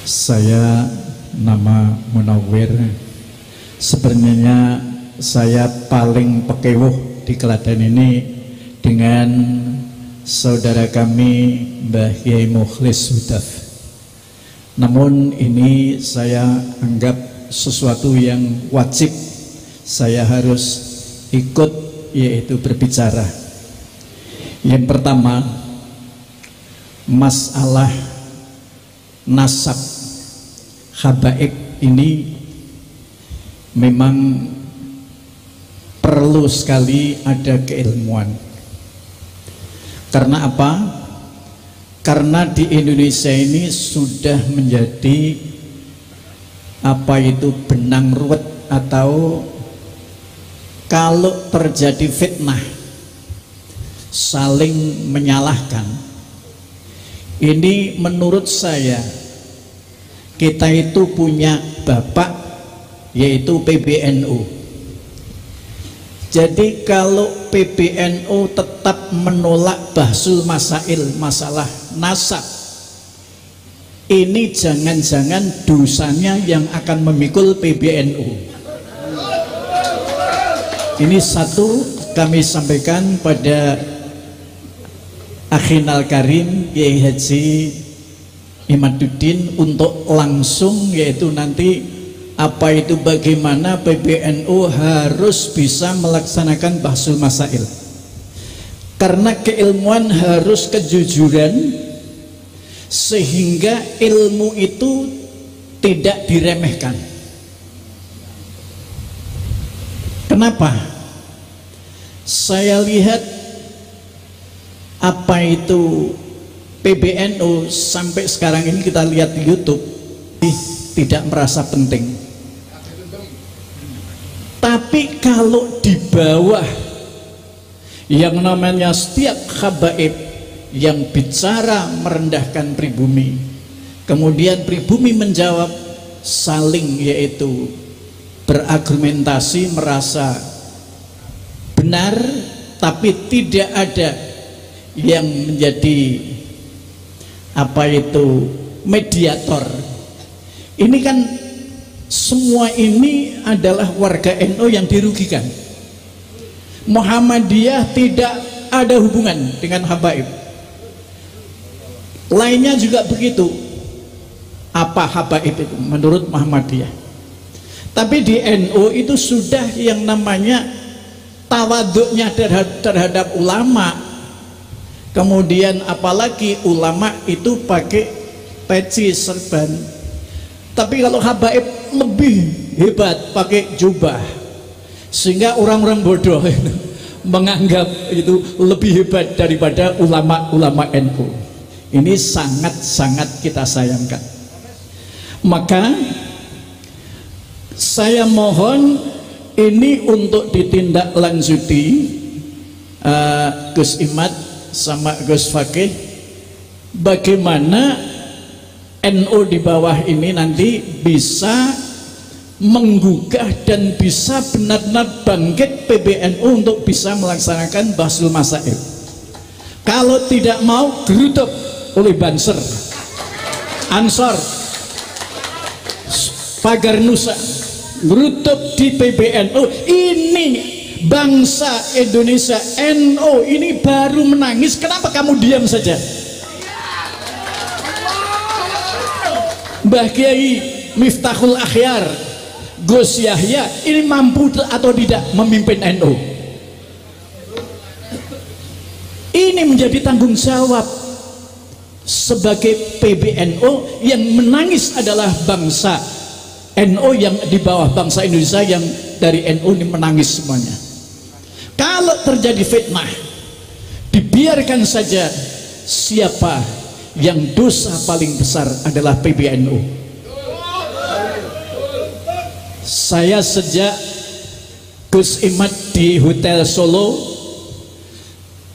Saya nama Munawir. Sebenarnya saya paling pekewuh di Klaten ini dengan saudara kami Mbah Yai Mukhlis Hudaf. Namun ini saya anggap sesuatu yang wajib saya harus ikut, yaitu berbicara. Yang pertama, masalah nasab habaib ini memang perlu sekali ada keilmuan. Karena apa? Karena di Indonesia ini sudah menjadi apa itu benang ruwet, atau kalau terjadi fitnah saling menyalahkan. Ini menurut saya kita itu punya bapak, yaitu PBNU. Jadi kalau PBNU tetap menolak bahsul masail, masalah nasab, ini jangan-jangan dosanya yang akan memikul PBNU. Ini satu kami sampaikan pada Akhinal Karim Kiai Haji Imaduddin untuk langsung, yaitu nanti apa itu bagaimana PBNU harus bisa melaksanakan bahsul masail. Karena keilmuan harus kejujuran, sehingga ilmu itu tidak diremehkan. Kenapa? Saya lihat apa itu PBNU sampai sekarang ini, kita lihat di YouTube, tidak merasa penting. Tapi kalau di bawah yang namanya setiap habaib yang bicara merendahkan pribumi, kemudian pribumi menjawab, saling yaitu berargumentasi merasa benar, tapi tidak ada yang menjadi apa itu mediator. Ini kan semua ini adalah warga NU yang dirugikan. Muhammadiyah tidak ada hubungan dengan habaib. Lainnya juga begitu. Apa habaib itu menurut Muhammadiyah? Tapi di NU itu sudah yang namanya tawaduknya terhadap ulama. Kemudian apalagi ulama itu pakai peci serban. Tapi kalau habaib lebih hebat, pakai jubah, sehingga orang-orang bodoh menganggap itu lebih hebat daripada ulama-ulama NU. Ini sangat-sangat kita sayangkan. Maka saya mohon ini untuk ditindaklanjuti, Gus Imad sama Gus Fakih, bagaimana NU di bawah ini nanti bisa menggugah dan bisa benar-benar bangkit PBNU untuk bisa melaksanakan bahsul masail. Kalau tidak mau, gerutuk oleh Banser, Ansor, Pagar Nusa, gerutuk di PBNU. Ini bangsa Indonesia, NU ini baru menangis. Kenapa kamu diam saja? Mbah Kiai Miftahul Akhyar, Gus Yahya ini mampu atau tidak memimpin NU? Ini menjadi tanggung jawab sebagai PBNU. Yang menangis adalah bangsa NU yang di bawah bangsa Indonesia, yang dari NU ini menangis semuanya. Kalau terjadi fitnah, dibiarkan saja. Siapa yang dosa paling besar adalah PBNU. Saya sejak Gus Imad di Hotel Solo,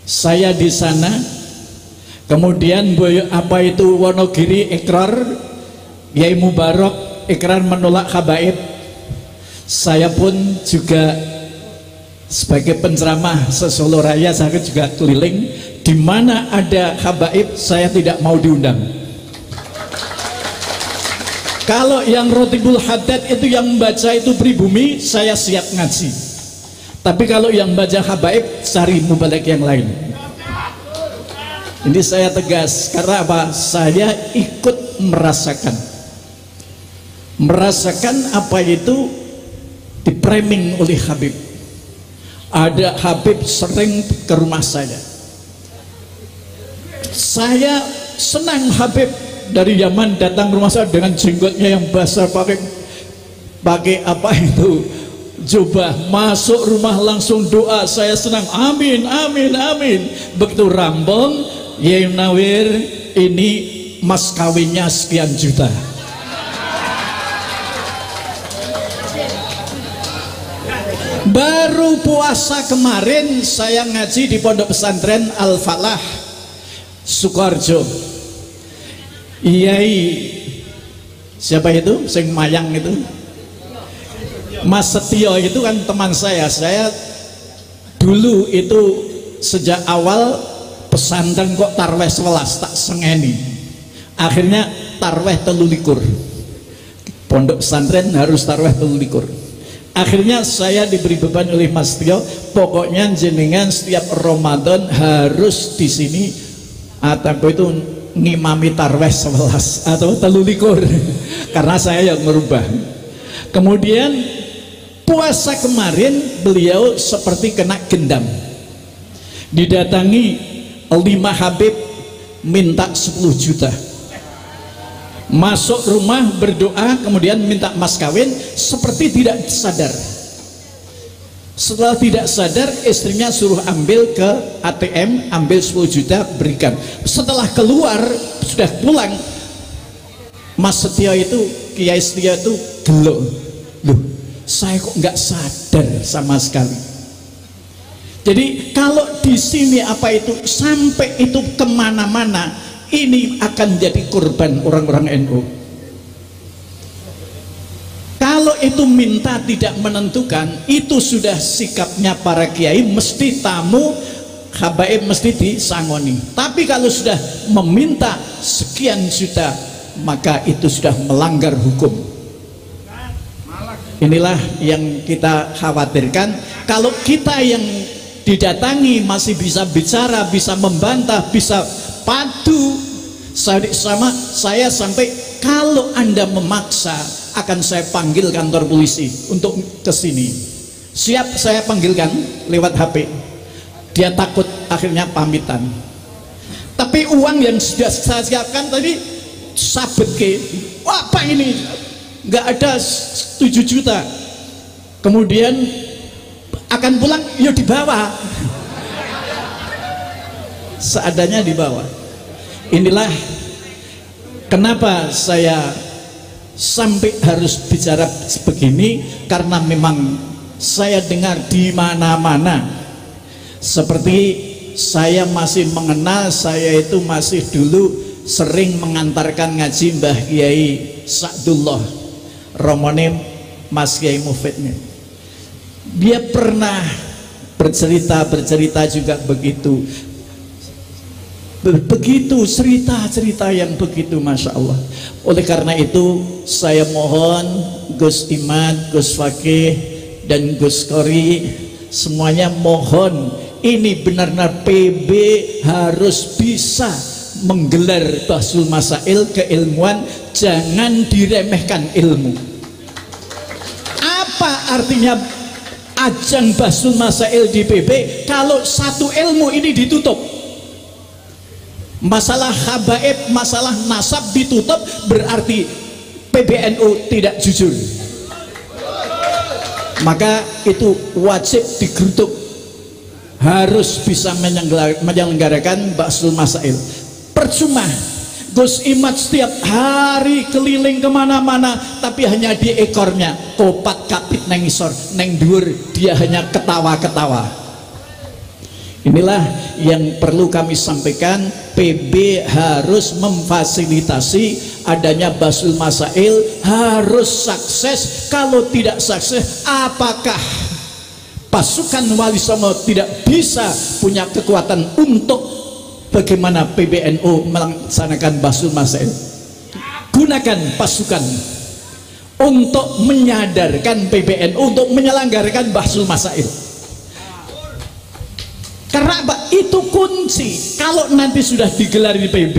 saya di sana, kemudian apa itu Wonogiri ikrar, Yai Mubarak ikrar menolak habaib. Saya pun juga sebagai penceramah se-Solo Raya, saya juga keliling. Di mana ada habaib saya tidak mau diundang. Kalau yang Rotibul Haddad itu yang membaca itu pribumi, saya siap ngaji. Tapi kalau yang baca habaib, cari mubalik yang lain. Ini saya tegas, karena apa? Saya ikut merasakan apa itu di-framing oleh Habib. Ada Habib sering ke rumah saya senang Habib dari Yaman datang ke rumah saya dengan jenggotnya yang basah, pakai apa itu, jubah, masuk rumah langsung doa. Saya senang, amin amin amin. Begitu rambung, ya Nawir, ini mas kawinnya sekian juta. Baru puasa kemarin saya ngaji di pondok pesantren Al Falah Sukoharjo. Iyai siapa itu? Sing mayang itu, Mas Setio itu kan teman saya. Saya dulu itu sejak awal pesantren kok tarweh 11 tak sengeni. Akhirnya tarweh 13. Pondok pesantren harus tarweh 13. Akhirnya saya diberi beban oleh Mas Tio, pokoknya jenengan setiap Ramadan harus di sini atau itu ngimami tarweh 11 atau 13 karena saya yang merubah. Kemudian puasa kemarin beliau seperti kena gendam, didatangi 5 Habib minta 10 juta. Masuk rumah berdoa, kemudian minta mas kawin, seperti tidak sadar. Setelah tidak sadar, istrinya suruh ambil ke ATM, ambil 10 juta berikan. Setelah keluar, sudah pulang, Mas Setio itu, Kiai Setio itu gelo, loh saya kok nggak sadar sama sekali. Jadi kalau di sini apa itu sampai itu kemana-mana, ini akan jadi korban orang-orang NU. Kalau itu minta tidak menentukan, itu sudah sikapnya para kiai, mesti tamu habaib mesti disangoni. Tapi kalau sudah meminta sekian juta, maka itu sudah melanggar hukum. Inilah yang kita khawatirkan. Kalau kita yang didatangi masih bisa bicara, bisa membantah, bisa padu sama saya, sampai kalau Anda memaksa akan saya panggil kantor polisi untuk kesini. Siap saya panggilkan lewat HP. Dia takut, akhirnya pamitan. Tapi uang yang sudah saya siapkan tadi sabet ke, apa ini? Nggak ada 7 juta. Kemudian akan pulang, ya dibawa. Seadanya dibawa. Inilah kenapa saya sampai harus bicara begini, karena memang saya dengar di mana-mana. Seperti saya masih mengenal, saya itu masih dulu sering mengantarkan ngaji Mbah Kiai Sa'dullah Romone, Mas Kiai Mufidnya. Dia pernah bercerita juga begitu cerita yang begitu, Masya Allah. Oleh karena itu saya mohon Gus Imad, Gus Fakih dan Gus Kori semuanya mohon, ini benar-benar PB harus bisa menggelar bahsul masail keilmuan, jangan diremehkan ilmu. Apa artinya ajang bahsul masail di PB kalau satu ilmu ini ditutup? Masalah habaib, masalah nasab ditutup, berarti PBNU tidak jujur. Maka itu wajib digerutuk, harus bisa menyelenggarakan bahsul masail. Percuma Gus Imad setiap hari keliling kemana-mana, tapi hanya di ekornya kopat kapit neng isor neng dhuwur, dia hanya ketawa-ketawa. Inilah yang perlu kami sampaikan. PB harus memfasilitasi adanya bahsul masail, harus sukses. Kalau tidak sukses, apakah pasukan Wali Songo tidak bisa punya kekuatan untuk bagaimana PBNU melaksanakan bahsul masail? gunakan pasukan untuk menyadarkan PBNU untuk menyelenggarakan Bahsul Masail. Karena apa? Itu kunci. Kalau nanti sudah digelar di PB,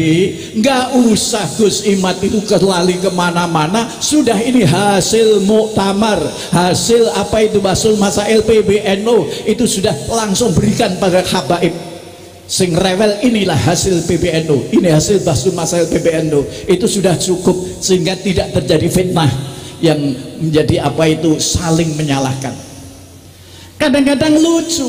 nggak usah Gus Imad itu kelali kemana-mana. Sudah ini hasil muktamar, hasil apa itu Bahsul Masail PBNU, itu sudah langsung berikan pada habaib. Sing rewel, inilah hasil PBNU, ini hasil Bahsul Masail PBNU. Itu sudah cukup sehingga tidak terjadi fitnah yang menjadi apa itu saling menyalahkan. Kadang-kadang lucu,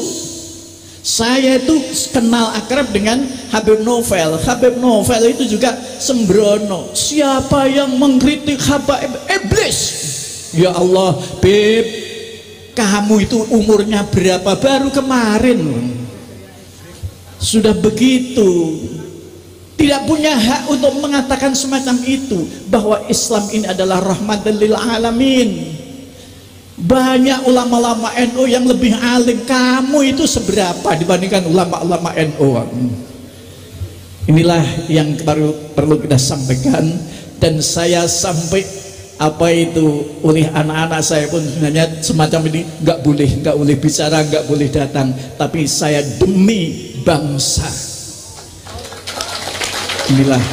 saya itu kenal akrab dengan Habib Novel. Habib Novel itu juga sembrono. Siapa yang mengkritik Habib? Iblis. Ya Allah, Beb, kamu itu umurnya berapa? Baru kemarin sudah begitu. Tidak punya hak untuk mengatakan semacam itu, bahwa Islam ini adalah rahmatan lil alamin. Banyak ulama-ulama NU yang lebih alim. Kamu itu seberapa dibandingkan ulama-ulama NU? Inilah yang perlu kita sampaikan. Dan saya sampai apa itu oleh anak-anak saya pun sebenarnya semacam ini, nggak boleh bicara, nggak boleh datang. Tapi saya demi bangsa. Inilah,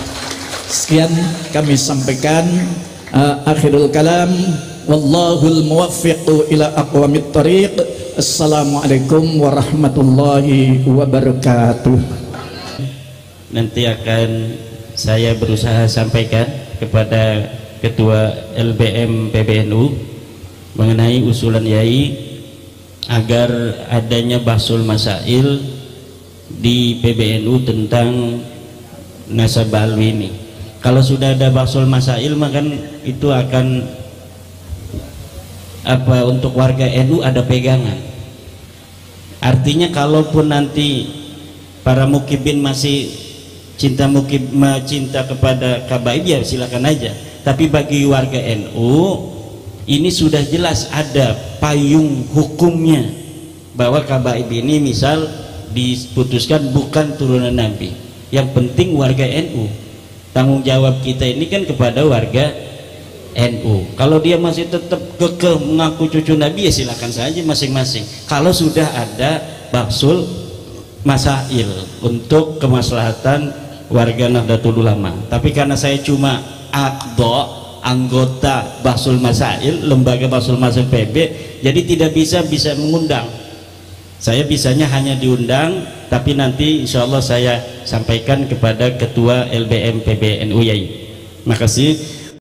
sekian kami sampaikan. Akhirul kalam, wallahul muwaffiqu ila aqwamit thariq. Assalamualaikum warahmatullahi wabarakatuh. Nanti akan saya berusaha sampaikan kepada Ketua LBM PBNU mengenai usulan Yai agar adanya Bahsul Masail di PBNU tentang nasabah alwi ini. Kalau sudah ada Bahsul Masail, maka itu akan apa, untuk warga NU ada pegangan. Artinya kalaupun nanti para mukibin masih cinta kepada kabaib, ya silakan aja. Tapi bagi warga NU ini sudah jelas ada payung hukumnya, bahwa kabaib ini misal diputuskan bukan turunan Nabi. Yang penting warga NU. Tanggung jawab kita ini kan kepada warga NU. Kalau dia masih tetap kekeh mengaku cucu Nabi, ya silakan saja masing-masing. Kalau sudah ada Bahsul Masail untuk kemaslahatan warga Nahdlatul Ulama. Tapi karena saya cuma anggota Bahsul Masail, lembaga Bahsul Masail PB, jadi tidak bisa mengundang. Saya bisanya hanya diundang, tapi nanti insya Allah saya sampaikan kepada Ketua LBM PBNU Yai. Makasih.